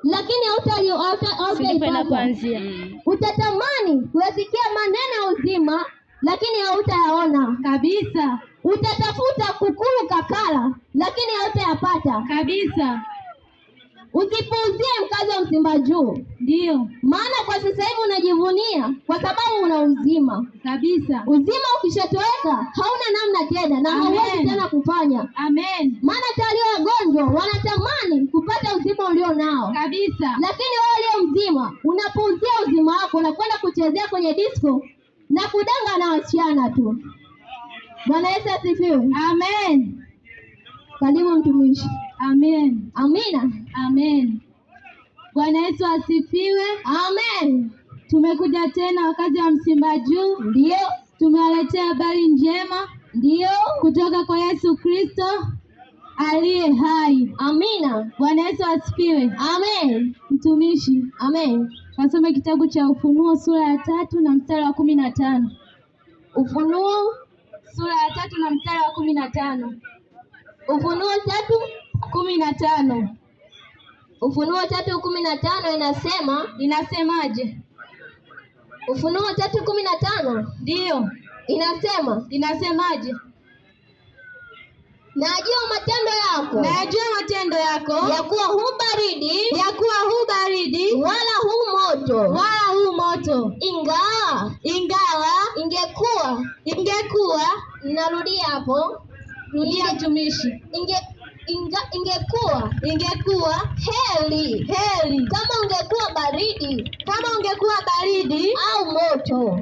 lakini hautaipata. Utatamani kuyasikia maneno ya uzima, lakini hautayaona kabisa. Utatafuta kukulu kakala, lakini hautayapata kabisa. Usipuuzie mkazo wa Msimba Juu. Ndio maana kwa sasa hivi unajivunia kwa sababu una uzima kabisa. Uzima ukishatoweka hauna namna tena na hauwezi tena kufanya. Amen. Maana hata walio wagonjwa wanatamani kupata uzima ulio nao kabisa, lakini wewe ulio mzima unapuuzia uzima wako na kwenda kuchezea kwenye disco na kudanga na wasichana tu. Bwana Yesu asifiwe. Amen. Karibu mtumishi. Amen. Amina. Amen. Bwana Yesu asifiwe. Amen. Tumekuja tena wakazi wa Msimba Juu. Ndio. Tumewaletea habari njema. Ndio. Kutoka kwa Yesu Kristo aliye hai. Amina. Bwana Yesu asifiwe. Amen. Mtumishi. Amen. Kasome kitabu cha Ufunuo sura ya 3 na mstari wa 15. Ufunuo sura ya 3 na mstari wa 15. Ufunuo 3:15. Ufunuo 3:15 inasemaje? Ufunuo 3:15 ndio inasemaje? Najua matendo yako ya kuwa hu baridi wala hu moto ingawa ingekuwa narudia hapo, rudia mtumishi. Ingekuwa heri kama ungekuwa baridi au moto.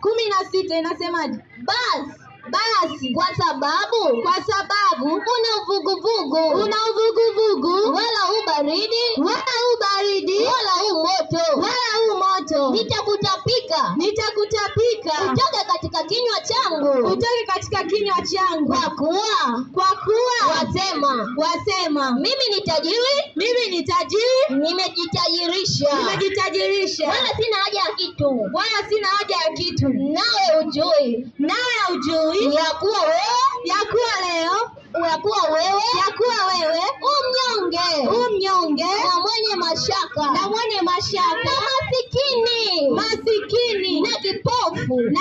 16 inasemaje? Basi kwa sababu una uvuguvugu wala hu baridi wala hu moto, nitakutapika utoke katika kinywa changu, kwa kuwa wasema mimi ni tajiri, nimejitajirisha wala sina haja ya kitu, nawe hujui ya kuwa wewe umnyonge na mwenye mashaka na masikini na kipofu na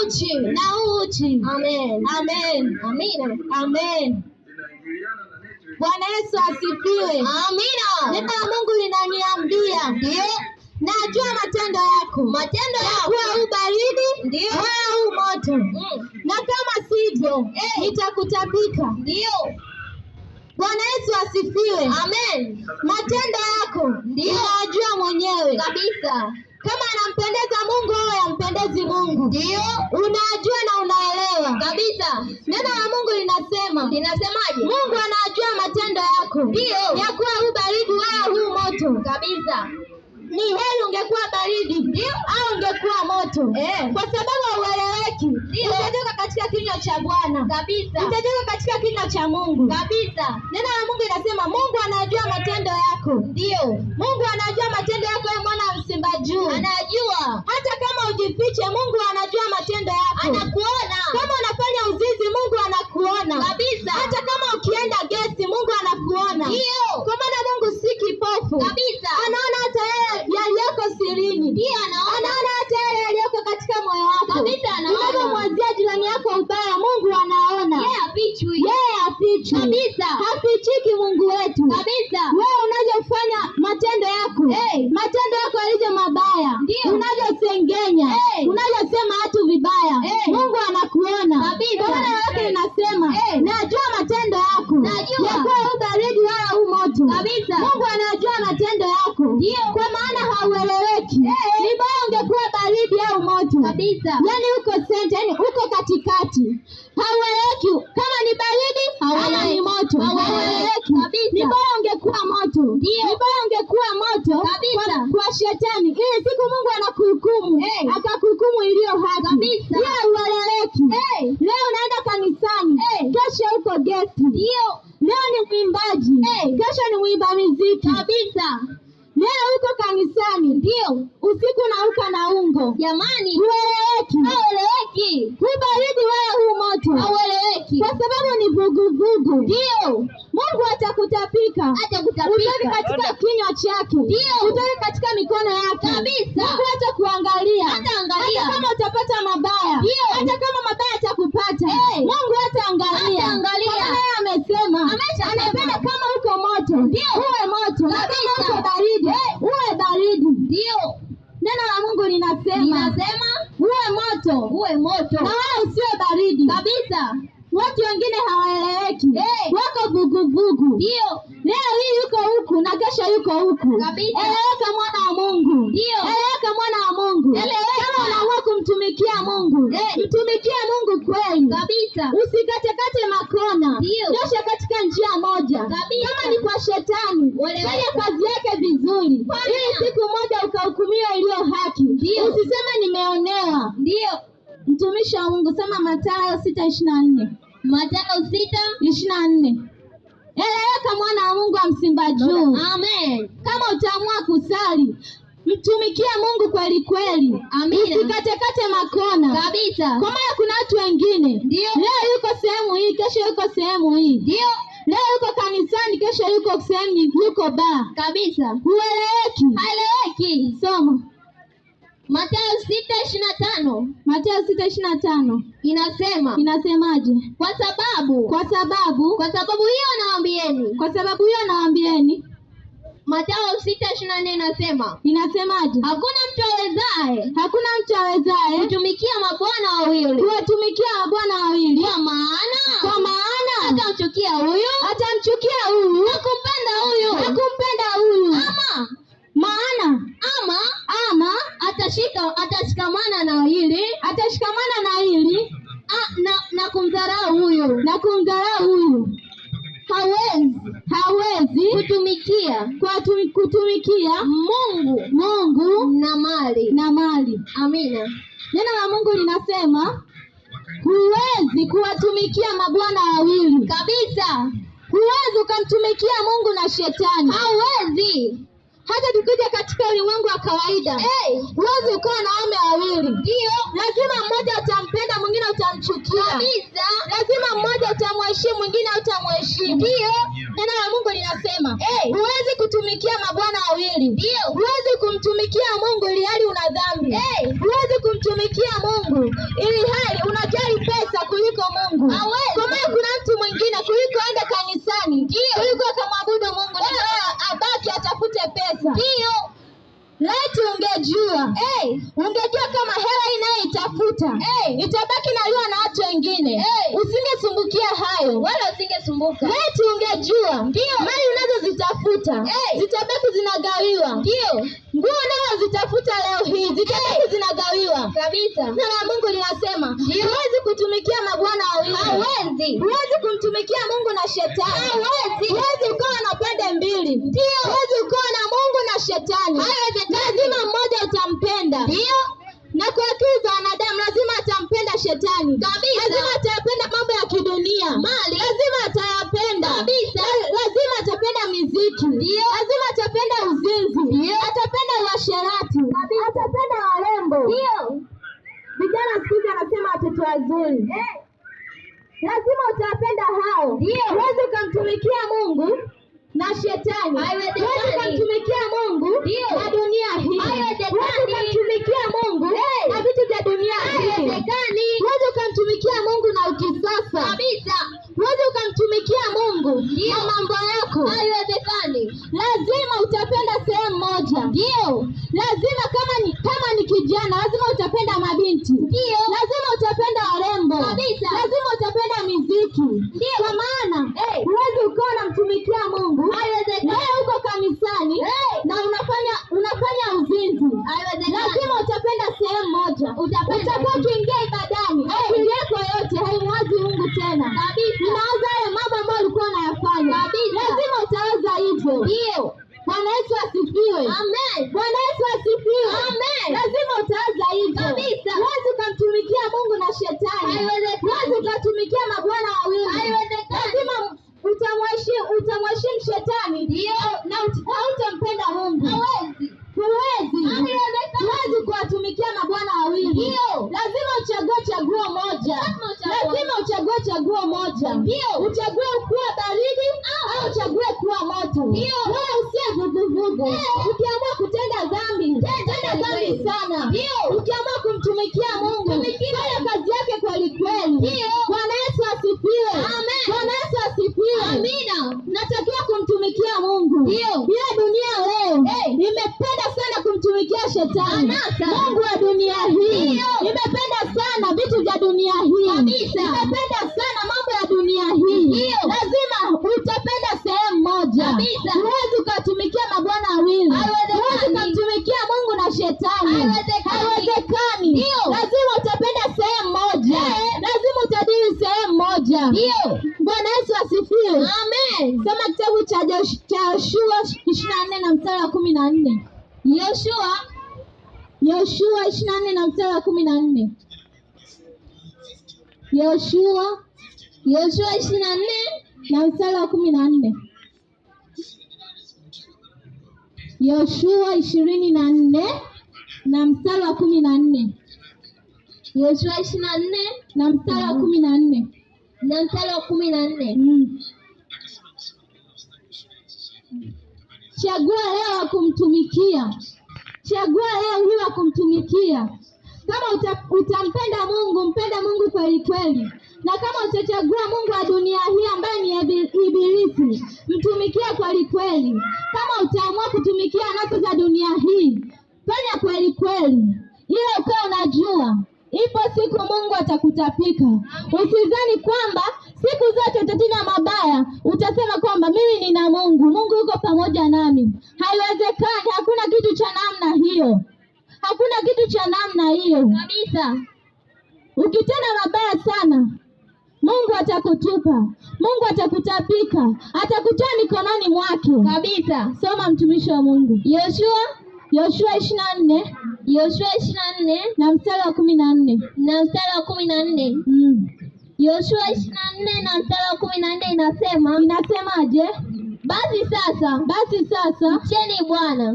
uchi. Amen. Bwana Yesu asifiwe. Amina. Neno la Mungu linaniambia ndio, najua matendo yako kuwa hu baridi wala hu moto, na kama sivyo nitakutapika. Ndio. Bwana Yesu asifiwe. Amen. Matendo yako unajua mwenyewe kabisa kama anampendeza Mungu au yampendezi Mungu. Ndio. Unajua na unaelewa kabisa. Neno la Mungu linasemaje? Mungu anajua matendo yako. Ndio. Ya kuwa hu baridi wala hu moto kabisa. Ni heri ungekuwa baridi au ungekuwa moto. Kwa sababu haueleweki. Utatoka katika kinywa cha Bwana kabisa. Utatoka katika kinywa cha Mungu kabisa. Neno la Mungu linasema Mungu anajua matendo yako. Ndio. Mungu anajua matendo yako, wewe mwana wa Msimba Juu. Anajua. Hata kama ujifiche, Mungu anajua matendo yako. Anakuona. Kama unafanya uzinzi, Mungu anakuona kabisa. Hata kama ukienda gesti, Mungu anakuona. Ndio. Kwa maana Mungu si kipofu kabisa. Anaona hata yaliyoko sirini. Ndio, anaona hata yaliyoko katika moyo wako kabisa. Unapomwazia jirani yako ubaya, Mungu anaona. Yeye hafichwi kabisa. Hafichiki Mungu wetu kabisa. Wewe unavyofanya matendo yako yalivyo mabaya, unavyosengenya, unavyosema watu vibaya, Mungu anakuona kabisa. Kwa maana yake inasema najua matendo yako ya kuwa hu baridi wala hu moto kabisa. Mungu anajua matendo yako. Ndio. Kwa maana haueleweki. Ni bora ungekuwa baridi au moto kabisa. Yaani uko center, yaani uko katikati. Haueleweki kama ni baridi ama ni moto. Haueleweki kabisa. Ni bora ungekuwa moto. Ndio. Ni bora ungekuwa moto kabisa. Kwa shetani. Ile siku Mungu anakuhukumu, akakuhukumu iliyo haki kabisa. Yeye haueleweki. Leo unaenda kanisani, kesho uko guest. Ndio. Leo ni mwimbaji, kesho ni mwimba muziki kabisa. leo uko kanisani, ndio usiku nauka na ungo, jamani, hueleweki, hubaridi wala huu moto, haueleweki, kwa sababu ni vuguvugu. Ndio Mungu atakutapika, utoke katika kinywa chake, utoke katika mikono yake kabisa. Mungu atakuangalia, hata kama utapata mabaya, hata kama mabaya atakupata, Mungu hataangalia. Yeye amesema anapenda kama uko moto uwe moto, na kama uko baridi uwe baridi. Ndio neno la Mungu linasema uwe moto na wala usiwe baridi kabisa. Watu wengine hawaeleweki, wako vuguvugu. Ndio leo hii yuko huku na kesho yuko huku kabisa. Eleweka mwana wa Mungu, eleweka mwana wa Mungu. Kama unaamua kumtumikia Mungu, mtumikie Mungu kweli kabisa, usikatekate makona, nyosha katika njia moja kabisa. Kama ni kwa shetani, fanya kazi yake vizuri, ili siku moja ukahukumiwa iliyo haki. Usiseme nimeonewa. Ndio mtumishi wa Mungu, sema Mathayo 6:24. Mathayo 6:24. Eleweka mwana wa Mungu wa Msimba Juu. Amen. Kama utaamua kusali, mtumikia Mungu kweli kweli. Amina. Usikatekate makona kabisa. Kwa maana kuna watu wengine leo yuko sehemu hii, kesho yuko sehemu hii. Ndio leo yuko kanisani, kesho yuko sehemu yuko baa kabisa. Hueleweki, haeleweki. Soma Mathayo 6:25. Mathayo 6:25 inasemaje? Kwa sababu hiyo nawaambieni. Mathayo 6:24 inasemaje? Hakuna mtu awezaye kutumikia mabwana wawili. Kwa maana atamchukia huyu na kumpenda huyu. Ama atashikamana na hili na kumdharau huyu. Hawezi kutumikia Mungu na mali. Amina. Neno la Mungu linasema huwezi kuwatumikia mabwana wawili kabisa. Huwezi ukamtumikia Mungu na shetani. Hauwezi. Hata tukija katika ulimwengu wa kawaida, huwezi ukawa na waume wawili. Ndio lazima mmoja utampenda, mwingine utamchukia kabisa. Lazima mmoja utamheshimu, mwingine utamheshimu. Ndio neno la Mungu linasema huwezi kutumikia mabwana wawili. Ndio huwezi kumtumikia Mungu ili hali una dhambi. Huwezi kumtumikia Mungu ili hali unajali pesa kuliko Mungu. Kwa maana kuna mtu mwingine kuliko aende kanisani, kuliko akamwabudu Mungu, abaki atafute pesa. Ndio laiti ungejua kama hela inayoitafuta itabaki naliwa na watu wengine, usingesumbukia hayo wala usingesumbuka. Laiti ungejua mali unazozitafuta zitabaki zinagawiwa. Ndio nguo unazozitafuta leo hii zitabaki zinagawiwa kabisa. Neno la Mungu linasema huwezi kutumikia mabwana wawili. Huwezi kumtumikia Mungu na shetani. Huwezi ukawa na pande mbili. Huwezi ukawa na Mungu na shetani. Lazima mmoja utampenda. Ndio na kwa akili za wanadamu lazima atampenda shetani kabisa. Lazima atapenda mambo ya kidunia, mali lazima atayapenda kabisa. Lazima atapenda miziki, lazima atapenda uzinzi, atapenda uasherati, atapenda warembo. Vijana siku hizi anasema watoto wazuri, lazima utapenda hao. Huwezi ukamtumikia Mungu na shetani. Huwezi ukamtumikia Mungu na dunia hii. Huwezi ukamtumikia Mungu na vitu vya dunia hii. Huwezi ukamtumikia Mungu na ukisasa kabisa. Huwezi ukamtumikia Mungu na mambo yako. Lazima utapenda sehemu moja. Lazima kama ni kijana, lazima utapenda mabinti. Lazima utapenda warembo kabisa. Lazima utapenda miziki. Kwa maana huwezi ukawa unamtumikia Mungu wewe uko kanisani na unafanya uzinzi. Lazima utapenda sehemu moja. Utakuwa ukiingia ibadani, akili yako yote haimwazi Mungu tena. Unawaza yale mambo ambayo ulikuwa unayafanya. Lazima utaweza hivyo. Bwana Yesu asifiwe. Amen. Bwana Yesu asifiwe. Amen. Lazima utaweza hivyo. Huwezi ukamtumikia Mungu na shetani. Huwezi ukatumikia mabwana wawili. Lazima utamheshimu shetani na hautampenda Mungu. Wewe usiwe vuguvugu. Ukiamua kutenda dhambi, tenda dhambi sana. Ukiamua kumtumikia Mungu, fanya kazi yake kweli kweli. Bwana Yesu asifiwe. Amen. Bwana Yesu asifiwe. Amina. Natakiwa kumtumikia Mungu. Ile dunia leo imependa sana kumtumikia shetani. Mungu wa dunia hii imependa sana vitu vya dunia hii. Imependa sana mambo ya dunia hii. Lazima utapenda sehemu moja. Huwezi ukatumikia mabwana wawili. Huwezi ukatumikia Mungu na shetani. Haiwezekani. Lazima utapenda sehemu moja. Lazima utadili sehemu moja. Bwana Yesu asifiwe. Amen. Soma kitabu cha Yoshua 24 na mstari wa 14. Yoshua 24 na mstari wa 14. Yoshua 24 na mstari wa 14. Yoshua 24 na mstari wa 14. Yoshua 24 na mstari wa 14. Na mstari wa 14. Chagua leo wa kumtumikia. Chagua leo hii wa kumtumikia. Kama utampenda Mungu, mpenda Mungu kweli kweli. Na kama utachagua Mungu wa dunia hii ambaye ni ibilisi, mtumikia kweli kweli. Kama utaamua kutumikia anasa za dunia hii, fanya kweli kweli. Ile ukawa unajua ipo siku Mungu atakutapika. Usizani kwamba siku zote utatenda mabaya utasema kwamba mimi nina Mungu, Mungu yuko pamoja nami. Haiwezekani. Hakuna kitu cha namna hiyo. Hakuna kitu cha namna hiyo kabisa. Ukitenda mabaya sana, Mungu atakutupa. Mungu atakutapika. Atakutoa mikononi mwake kabisa. Soma mtumishi wa Mungu. Yoshua 24 na mstari wa 14. Na mstari wa 14. Yoshua 24 na mstari wa 14 inasemaje? Basi sasa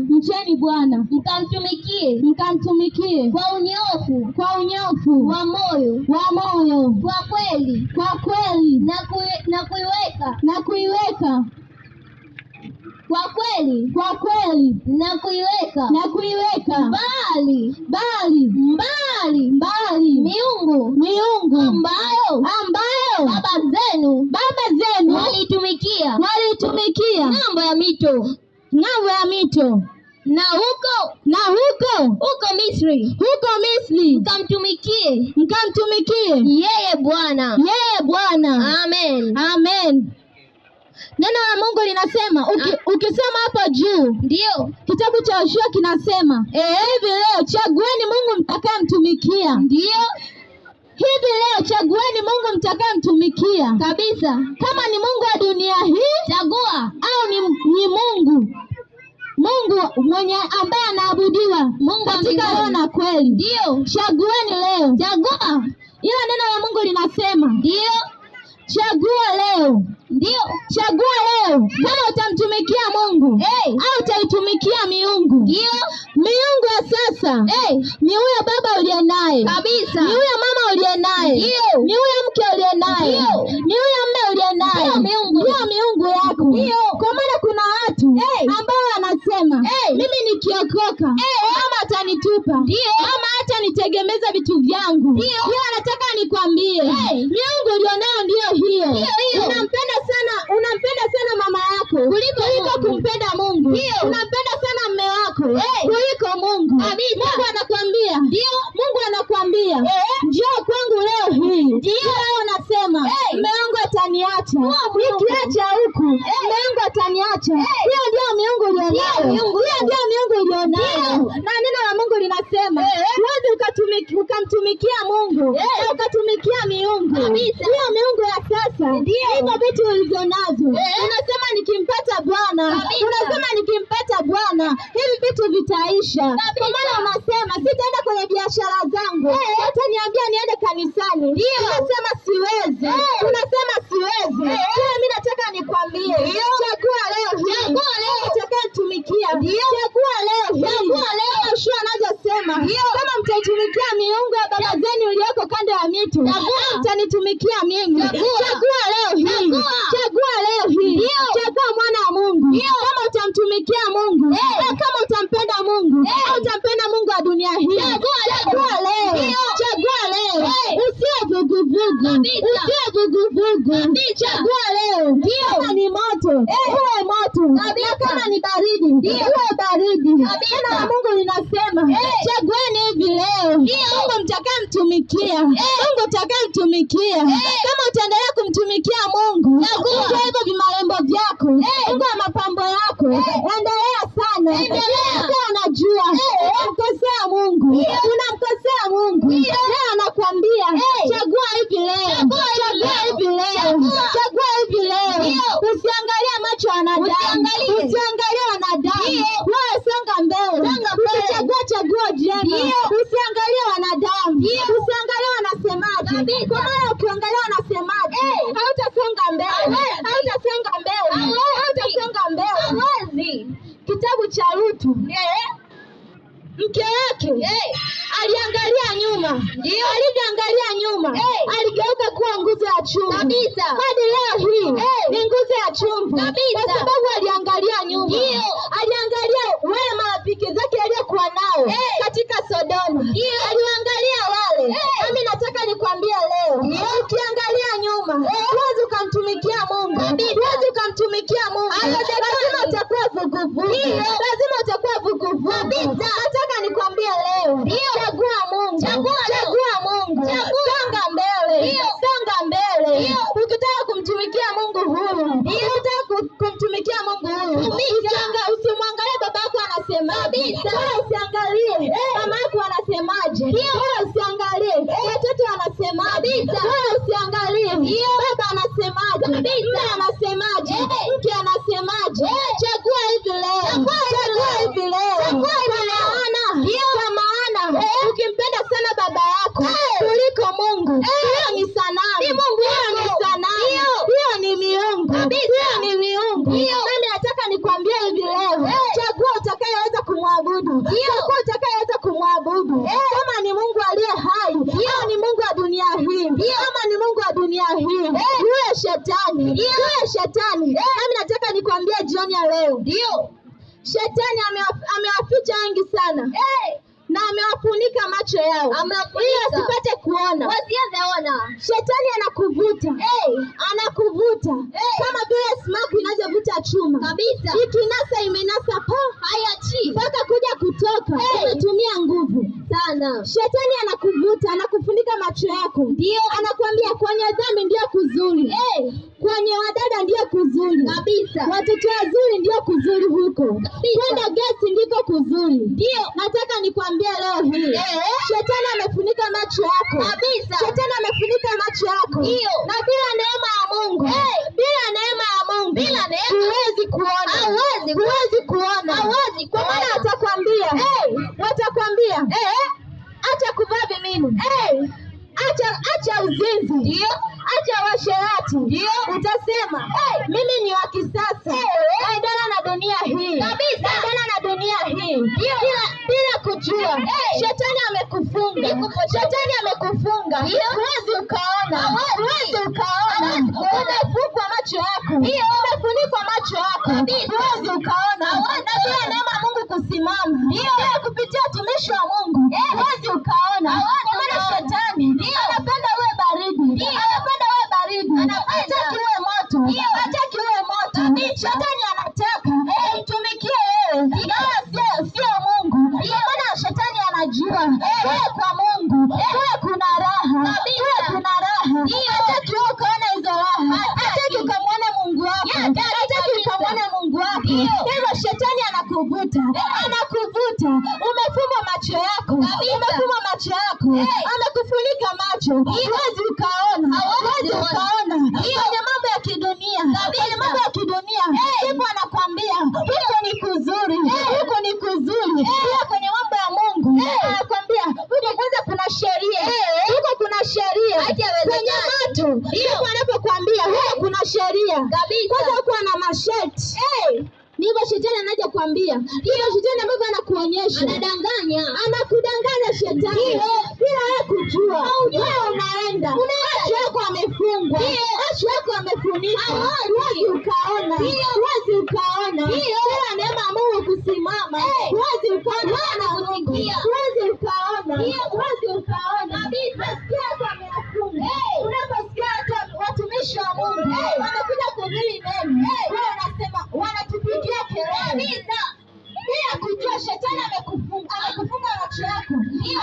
mcheni Bwana mkamtumikie kwa unyofu wa moyo kwa kweli na kuiweka mbali miungu ambayo baba zenu walitumikia ng'ambo ya mito na huko Misri mkamtumikie yeye Bwana. Amen. Neno la Mungu linasema ukisoma hapo juu, ndio kitabu cha Yoshua kinasema hivi leo chagueni Mungu mtakayemtumikia. Ndio hivi leo chagueni Mungu mtakayemtumikia kabisa. Kama ni Mungu wa dunia hii chagua, au ni Mungu mwenye ambaye anaabudiwa katika roho na kweli. Ndio chagueni leo. Chagua. Ila neno la Mungu linasema ndio chagua leo. Kama utamtumikia Mungu au utaitumikia miungu. Miungu ya sasa ni huyo baba uliye naye kabisa, ni huyo mama uliye naye, ni huyo mke uliye naye, ni huyo mume uliye naye. Ndio miungu yako. Kwa maana kuna watu ambao wanasema mimi nikiokoka mama atanitupa, mama hata nitegemeza vitu vyangu. Hiyo nataka nikwambie, miungu ulionao ndio hiyo. Unampenda sana mama yako kuliko kumpenda Mungu. Unampenda sana mume wako kuliko Mungu. Mungu anakuambia njoo kwangu leo hii. Leo nasema mume wangu ataniacha, nikiacha huku mume wangu ataniacha. Hiyo ndio miungu ulionayo. Na neno la Mungu linasema huwezi ukamtumikia Mungu na ukatumikia miungu. Hiyo miungu ya sasa hivyo vitu ulivyonazo. Unasema nikimpata Bwana hivi vitu vitaisha. Kwa maana unasema sitaenda kwenye biashara zangu, utaniambia niende kanisani. Unasema siwezi. Kile mimi nataka nikwambie, chagua leo hii utakayetumikia. Chagua leo hii. Yoshua anavyosema kama mtaitumikia miungu ya baba zenu iliyoko kando ya mito, mtanitumikia mimi. Chagua leo hii. Chagua mwana wa Mungu. Kama kumtumikia Mungu, kama utampenda Mungu au utampenda Mungu wa dunia hii, chagua leo. Chagua leo. Usiwe vuguvugu. Usiwe vuguvugu. Chagua leo. Kama ni moto, uwe moto. Na kama ni baridi, uwe baridi. Neno la Mungu linasema, chagueni hivi leo. Mungu mtakayemtumikia. Mungu utakayemtumikia. Kama utaendelea kumtumikia Mungu, Mungu hivyo vimarembo vyako, Mungu wa mapambo yako, endelea sana. Endelea unajua, unamkosea Mungu. Unamkosea Mungu. Leo anakuambia, chagua hivi leo. Chagua hivi leo. Chagua hivi leo. Usiangalie macho ya wanadamu. Usiangalie wanadamu. Wewe songa mbele. Usichagua chaguo jema. Usiangalie wanadamu. Usiangalie wanasemaje. Kwa maana ukiangalia wanasemaje, hautasonga mbele. Hautasonga mbele. Hautasonga mbele. Kitabu cha Rutu, mke wake aliangalia nyuma. Alivyoangalia nyuma, aligeuka kuwa nguzo ya chuma. Hadi leo hii ni nguzo ya chuma, kwa sababu aliangalia nyuma. Aliangalia wale marafiki zake aliokuwa nao katika Sodoma. Aliangalia wale. Mimi nataka nikwambie leo, ukiangalia nyuma, huwezi ukamtumikia Mungu. Huwezi ukamtumikia Mungu. Lazima utakuwa vuguvugu. Lazima utakuwa vuguvugu. Nataka nikwambie leo, chagua Mungu. Chagua Mungu. Songa mbele. Songa mbele. Ukitaka kumtumikia Mungu huyu, ukitaka kumtumikia Mungu huyu, usimwangalie baba yako anasemaje. Usiangalie mama yako anasemaje. Usiangalie watoto wanasemaje. Usiangalie baba anasemaje. Mume anasemaje. Mke anasemaje. Chagua hivi leo. Chagua hivi leo. Kwa maana ukimpenda sana baba yako kuliko Mungu, hiyo ni sanamu. Hiyo ni sanamu. Hiyo ni miungu. Hiyo ni miungu. Mimi nataka nikwambie hivi leo, chagua utakayeweza kumwabudu. Chagua utakayeweza kumwabudu. Kama ni Mungu aliye hai, au ni Mungu wa dunia hii. Kama ni Mungu wa dunia hii, yule shetani. Yule shetani. Mimi nataka nikwambie jioni ya leo, shetani amewaficha wengi sana. Na amewafunika macho yao ili wasipate kuona. Shetani anakuvuta. Anakuvuta kama vile smoke inavyovuta chuma. Ikinasa imenasa mpaka kuja kutoka. Umetumia nguvu sana. Shetani anakuvuta, anakufunika macho yako. Anakuambia kwenye dhambi ndio kuzuri. Kwenye wadada ndio kuzuri. Watoto wazuri ndio kuzuri huko. Kwenda gesi ndiko kuzuri. Nataka nikwambie leo hii, shetani amefunika macho yako. Shetani amefunika macho yako. Na bila neema ya Mungu, bila neema ya Mungu, huwezi kuona. Huwezi kuona. Kwa maana watakwambia, acha kuvaa vimini. Acha uzinzi. Acha washerati. Utasema mimi ni wa kisasa. Endana na dunia hii. Endana na dunia hii. Bila kujua. Shetani amekufunga. Shetani amekufunga. Huwezi ukaona. Huwezi ukaona. Umefungwa macho yako. Umefunikwa macho yako. Huwezi ukaona. Na bila neema ya Mungu kusimama. Kupitia utumishi wa Mungu. Huwezi ukaona. Kwa maana shetani anapenda uwe baridi. Anapenda uwe baridi. Hataki uwe moto. Hataki uwe moto. Shetani anataka umtumikie wewe. Sio Mungu. Kwa maana shetani anajua wewe kwa Mungu wewe kuna raha. Wewe kuna raha. Hataki wewe ukaona hizo raha. Hataki ukamwone Mungu wako. Hataki ukamwone Mungu wako. Hivyo shetani anakuvuta. Anakuvuta. Umefumba macho yako. Umefumba macho yako. Amekufunika macho. Huwezi ukaona. Huwezi ukaona. Kwenye mambo ya kidunia. Kwenye mambo ya kidunia. Ndipo anakuambia huko ni kuzuri. Huko ni kuzuri. Pia kwenye mambo ya Mungu anakuambia huko kwanza kuna sheria. Huko kuna sheria. Kwenye mato ndipo anapokuambia huko kuna sheria. Kwanza huko ana masharti. Ndivyo shetani anaja kuambia. Ndivyo shetani ambavyo anakuonyesha. Anadanganya. Anakudanganya shetani. Bila wewe kujua. Wewe unaenda. Macho yako amefungwa. Macho yako amefunikwa. Huwezi ukaona. Huwezi ukaona. Bila neema kusimama, huwezi ukaona Mungu, huwezi ukaona, huwezi ukaona. Nasikia hata wameyafunga. Unaposikia hata watumishi wa Mungu wanakuja kuhubiri neno, wewe unasema wanatupigia kelele bila kujua shetani amekufunga macho yako,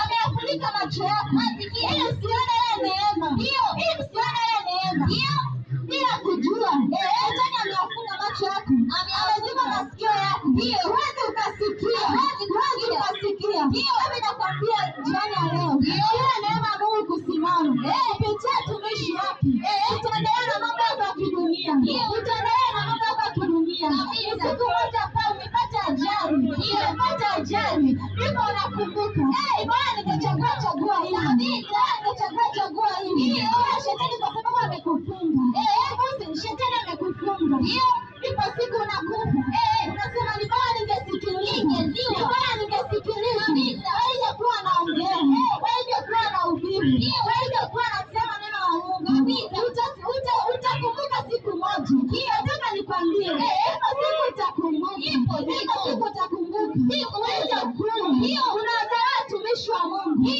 ameyafunika macho yako ili usione ile neema, ili usione ile neema, bila kujua shetani ameyafunga macho yako, amezima masikio yako, huwezi ukasikia. Mimi nakwambia jioni ya leo, ile neema ya Mungu kusimama kupitia tumishi wake, utaendelea na mambo yako ya kidunia, utaendelea na mambo yako ya kidunia. Siku moja pale umepata ajali, ndipo unakumbuka bwana, ningechagua hili, shetani kwa sababu amekufunga, shetani amekufunga, ndipo siku unakufa, unasema ni bora ningesikiliza, haijekuwa naongea, haijekuwa nahubiri, haijekuwa nasema neno la Mungu. Utakumbuka siku moja. Nataka nikwambie, siku utakumbuka, unawadharau watumishi wa Mungu,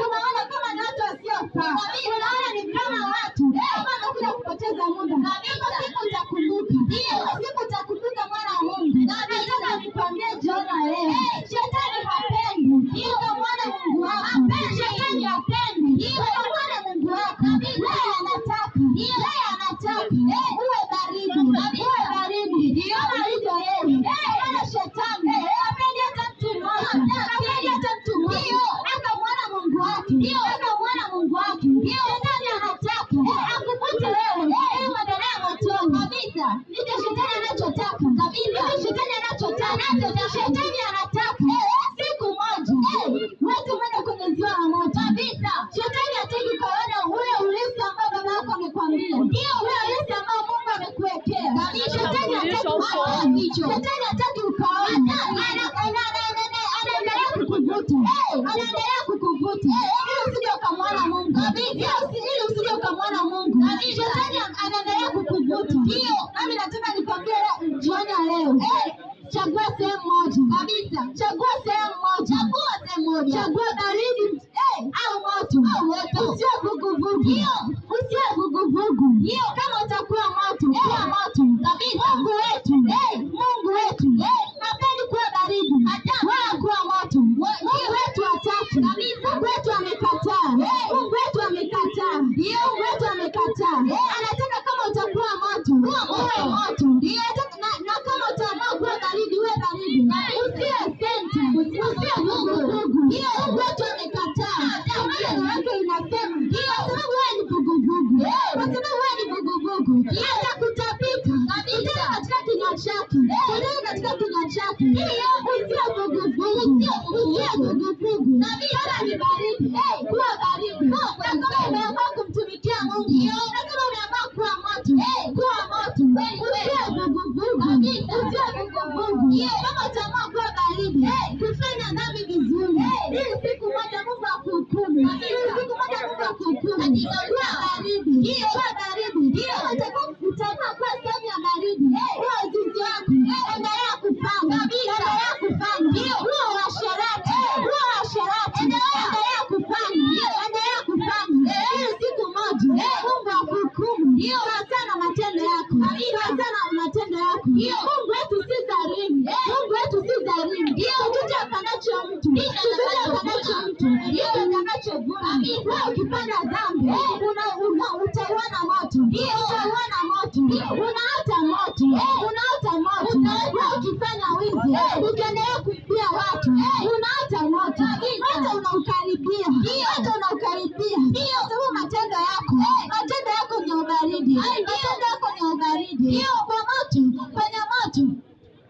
unaona kama ni watu wasiofaa, unaona ni kama watu ambao wanakuja kupoteza muda. Siku utakumbuka mwana wa Mungu. Nataka nikwambie jioni ya leo, shetani hapendi ukamwona Mungu wako, shetani hapendi ukamwona Mungu wako. Yeye anataka uwe baridi, kama alivyo yeye. Wala shetani hapendi hata mtu mmoja akamwona Mungu wake, Shetani anataka akukute wewe badala ya motoni kabisa. Ndicho shetani anachotaka kabisa, shetani anataka siku moja watu mwende kwenye ziwa la moto kabisa. Shetani hataki kuona ule urithi ambao baba yako amekwambia, ule urithi ambao Mungu amekuwekea. Shetani hataki ukaona, anaendelea kukuvuta ili usije ukamwona Mungu, Shetani anaendelea kukuvuta. Nami nataka nikwambie jioni ya leo, chagua sehemu moja kabisa, chagua baridi au moto, usiwe vuguvugu. Kama utakuwa moto, kuwa moto kabisa. Mungu wetu hapendi kuwa baridi wala kuwa moto. Mungu wetu hataki, Mungu wetu amekataa, anataka kama utakuwa moto uwe moto, na kama utaamua kuwa baridi uwe baridi, usiwe senta, usiwe vuguvugu. Mungu wetu amekataa. Neno lake linasema kwa sababu wewe ni vuguvugu, atakutapika kutoka katika kinywa chake, usiwe vuguvugu. Kama ni baridi, kuwa baridi. Na kama umeamua kumtumikia Mungu, na kama umeamua kuwa moto, kuwa moto. Usiwe vuguvugu. Kama utaamua kuwa baridi, kufanya dhambi vizuri, ili siku moja Mungu akuhukumu, kuwa baridi. Utaamua kuwa sehemu ya baridi, huo uzinzi wako endelea kufanya, huo uasherati endelea kufanya, ili siku moja Mungu akuhukumu sana matendo yako. Mungu wetu si dhalimu, chochote apanacho mtu ndicho atakachovuna. Wewe ukipanda dhambi utauona moto, unaota moto. Wewe ukifanya wizi, ukiendelea kuibia watu, unaota moto, hata unaukaribia, sababu matendo yako ni ubaridi, kwenye moto.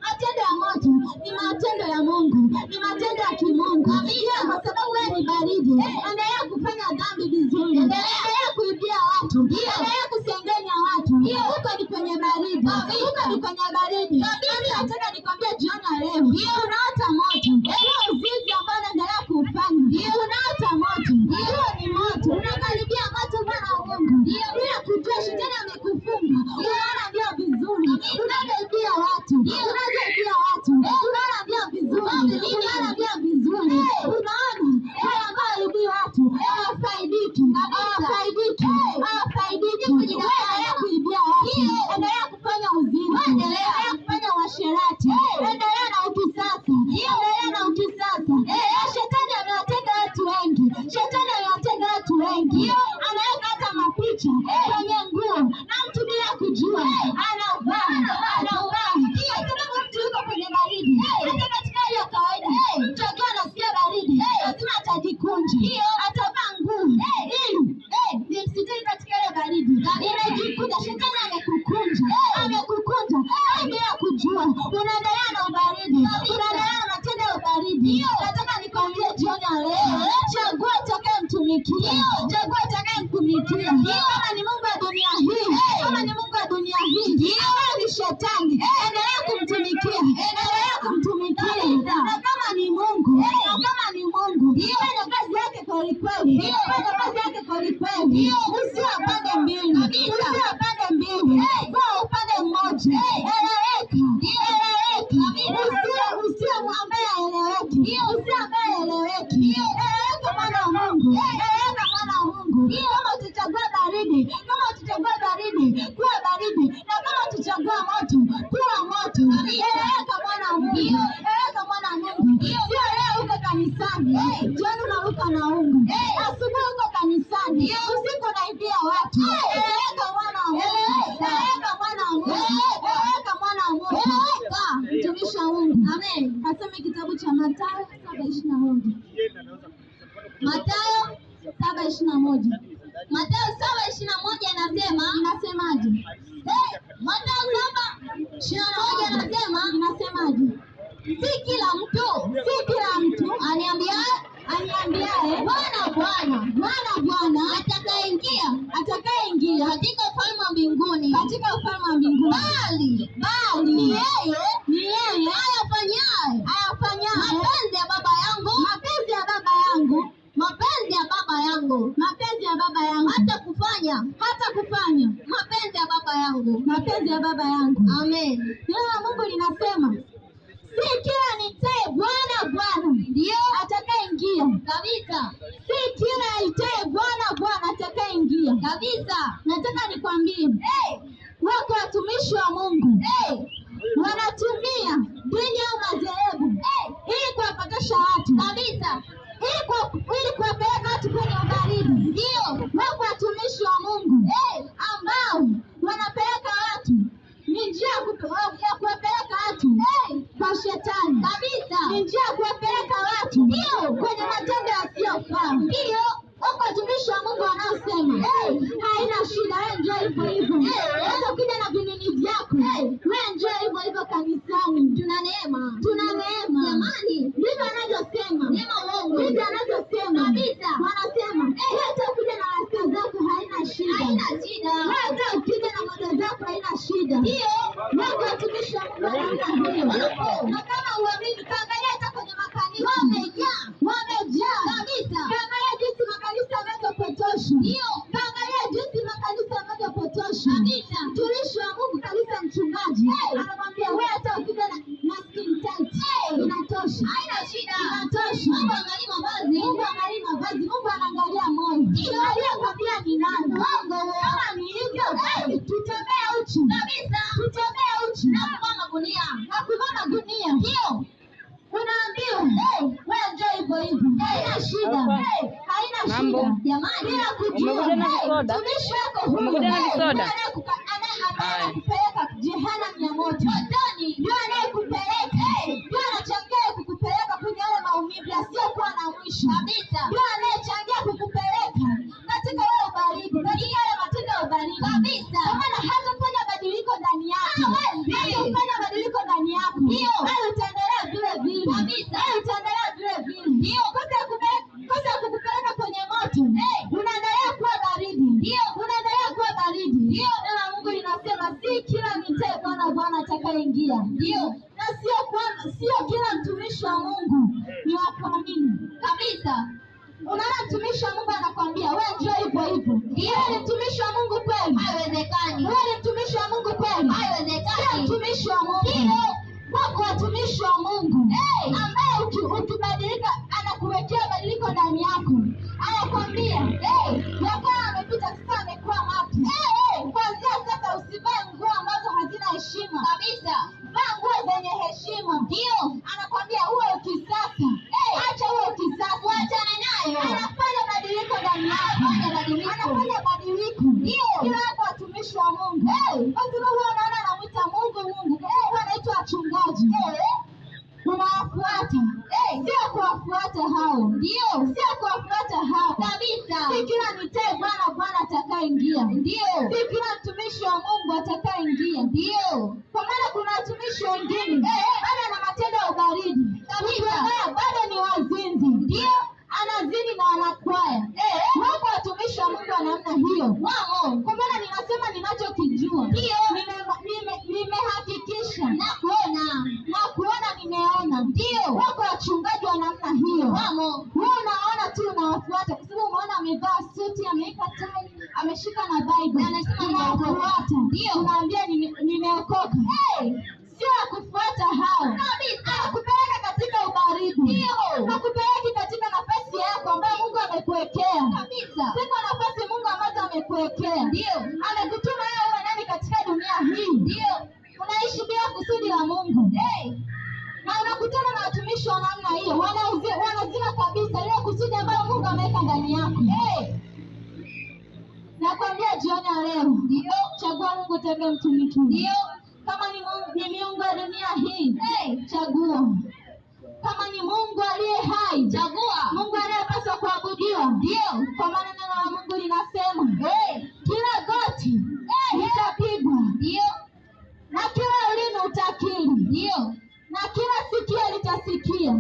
Matendo ya moto ni matendo ya Mungu, ni matendo ya kimungu. Kwa sababu wewe ni baridi, endelea kufanya dhambi vizuri, endelea kuibia watu, endelea kusengenya watu. Huko ni kwenye baridi. Mimi nataka nikwambie jioni ya leo, unaota moto. Huo uzinzi ambao unaendelea kuufanya, unaota moto. Huo ni moto, unakaribia moto, Bwana wa Mungu, bila kujua shetani amekufunga. Unaona ndio vizuri, unavyoibia watu unajua unaendelea na ubaridi, unaendelea na matendo ya ubaridi. Nataka nikwambie jioni ya leo, chagua utakayemtumikia, chagua utakayemtumikia. Kama ni Mungu wa dunia hii, kama ni Mungu wa dunia hii, kama ni shetani, endelea kumtumikia, endelea kumtumikia. Na kama ni Mungu, kama ni Mungu, fanya kazi yake kweli kweli, fanya kazi yake kweli kweli. Usiwe upande mbili, usiwe upande mbili, kwa upande mmoja. Eleweka, usiwe ambaye eleweki, usiwe ambaye eleweki. Eleweka mwana wa Mungu, eleweka mwana wa Mungu. Kama utachagua baridi, kama utachagua baridi, kuwa baridi, na kama utachagua moto, kuwa moto. Eleweka mwana wa Mungu, eleweka mwana wa Mungu. Sio leo uko kanisani, jioni unaruka na ungu, asubuhi uko kanisani, usiku unaibia watu. Eleweka mwana wa Mungu, eleweka mwana wa Mungu, eleweka mwana wa Mungu. Mtumishi wa Mungu, amen. Kasome kitabu cha Mathayo 7:21. Mathayo 7:21. Mathayo 7:21 inasemaje? Mathayo 7:21 inasemaje? Si kila mtu aniambiaye Bwana atakayeingia katika ufalme wa mbinguni, bali ni yeye ayafanyaye mapenzi ya Baba yangu, hata kufanya mapenzi ya Baba yangu. Amen. Neno la Mungu linasema si kila nitaye Bwana ndio atakayeingia kabisa. Si kila nitaye Bwana atakayeingia kabisa. Nataka nikwambie, wako watumishi wa Mungu wanatumia dini au madhehebu ili kuwapakasha watu kabisa, ili kuwapeleka watu kwenye ubaridi. Ndio wako watumishi wa Mungu ambao wanapeleka watu, ni njia ya kuwapeleka watu kwa shetani kabisa, ni njia ya kuwapeleka watu kwenye matendo yasiyofaa. Ndio wako watumishi wa Mungu wanaosema haina shida, wewe njoo hivyo hivyo, hata ukija na vinini vyako, wewe njoo hivyo hivyo kanisani, tuna neema jamani. Ndivyo anavyosema, ndivyo anavyosema kabisa. Wanasema hata ukija na rasta zako haina shida, hata ukija na moja zako haina shida. Ndio wako watumishi wa Mungu wanaona hiyo. Na kama uamini, kaangalia hata kwenye makanisa wamejaa kabisa. Kaangalia jinsi makanisa yanavyopotosha, kaangalia jinsi makanisa yanavyopotosha kabisa. Mtumishi wa Mungu kabisa, mchungaji anamwambia wewe, hata ukija na skin tight inatosha, haina shida, inatosha. Mungu angalia mavazi, Mungu anaangalia moyo. Aliyekwambia ni nani? Kama ni hivyo, tutembee uchi kabisa, tutembee uchi na kuvaa gunia. Ndio unaambiwa wewe njoo hivyo hivyo, haina shida, haina shida jamani. Bila kujua mtumishi wako huyu anayekupeleka jehanamu ya moto, ndio anayekupeleka, ndio anachangia kukupeleka kwenye yale maumivu yasiyokuwa na mwisho kabisa, ndio anayechangia kukupeleka katika yale ubaridi, katika yale matendo ya ubaridi kabisa. Kwa maana hatafanya badiliko ndani yako, hatafanya badiliko ndani yako, wewe utaendelea vile vile kabisa, wewe utaendelea vile vile. Ndio kosa ya kukupeleka kwenye moto, unaendelea kuwa baridi, unaendelea kuwa baridi. Ndio neno la Mungu linasema si kila nitaye Bwana atakayeingia. Ndio, na sio kila mtumishi wa Mungu ni wa kuamini kabisa. Unaona mtumishi wa Mungu anakwambia wewe njoo hivyo hivyo. Wewe ni mtumishi wa Mungu kweli? Haiwezekani. Wewe ni mtumishi wa Mungu kweli? Haiwezekani. Sio mtumishi wa Mungu. Wako watumishi wa Mungu ambaye ukibadilika anakuwekea badiliko ndani yako. Anakwambia yako amepita sasa, amekuwa mapya. Kwanza sasa usivae nguo ambazo hazina heshima kabisa, vaa nguo zenye heshima. Ndio anakwambia uwe ukisasa, acha uwe ukisasa, achana nayo. Anafanya badiliko ndani yako, anafanya badiliko. Ndio kila watumishi wa Mungu kwa sababu wanaona anamwita Mungu, wanaitwa wachungaji. Unawafuata, sio kuwafuata hao. Ndio, sio kuwafuata hao kabisa. Si kila nitaye Bwana atakayeingia. Ndio, si kila mtumishi wa Mungu atakayeingia. Ndio, kwa maana kuna watumishi wengine lakini bado ana matendo ya ubaridi. Bado ni wazinzi. Ndio. Anazini na anakwaya. Wako watumishi wa Mungu wa namna hiyo. Wao. Kwa maana ninasema ninachokijua. Ndio. Nimehakikisha. Na kuona nimeona. Ndio. Wako wachungaji wa namna hiyo. Wao. Wewe unaona tu unawafuata kwa sababu umeona amevaa suti, ameweka tai, ameshika na Bible. Anasema nawafuata. Ndio. Unaambia nimeokoka. Sio kufuata hao. Nakupeleka katika ubaridi. Ndio. Nakupeleka katika nafasi yako ambayo Mungu amekuwekea. Kabisa. Siko nafasi Mungu ambazo amekuwekea. Ndio. Amekutuma wewe uwe nani katika dunia hii. Ndio. Unaishi bila kusudi la Mungu. Na unakutana na watumishi wa namna hiyo, wanazima kabisa ile kusudi ambalo Mungu ameweka ndani yako. Nakwambia jioni ya leo, ndio chagua Mungu tega mtumikie. Ndio. Kama ni miungu ya dunia hii, chagua. Kama ni Mungu aliye hai, chagua. Mungu anayepaswa kuabudiwa. Ndio. Kwa maana neno la Mungu linasema, kila goti litapigwa. Ndio. Na kila ulimi utakiri. Ndio. Na kila sikio litasikia.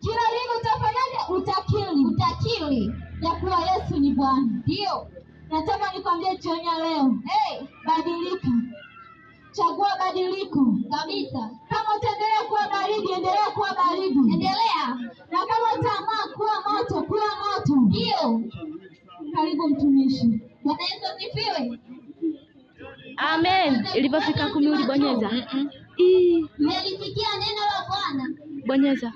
Kila ulimi utafanyaje? Utakiri ya kuwa Yesu ni Bwana. Ndio. Nataka nikwambie jioni ya leo, badilika. Chagua badiliko kabisa. Kama utaendelea kuwa baridi, endelea kuwa baridi. Endelea. Na kama utaamua kuwa moto, kuwa moto. Ndio. Karibu mtumishi. Bwana Yesu asifiwe. Amen. Ilipofika 10 ulibonyeza. Nilisikia neno la Bwana. Bonyeza.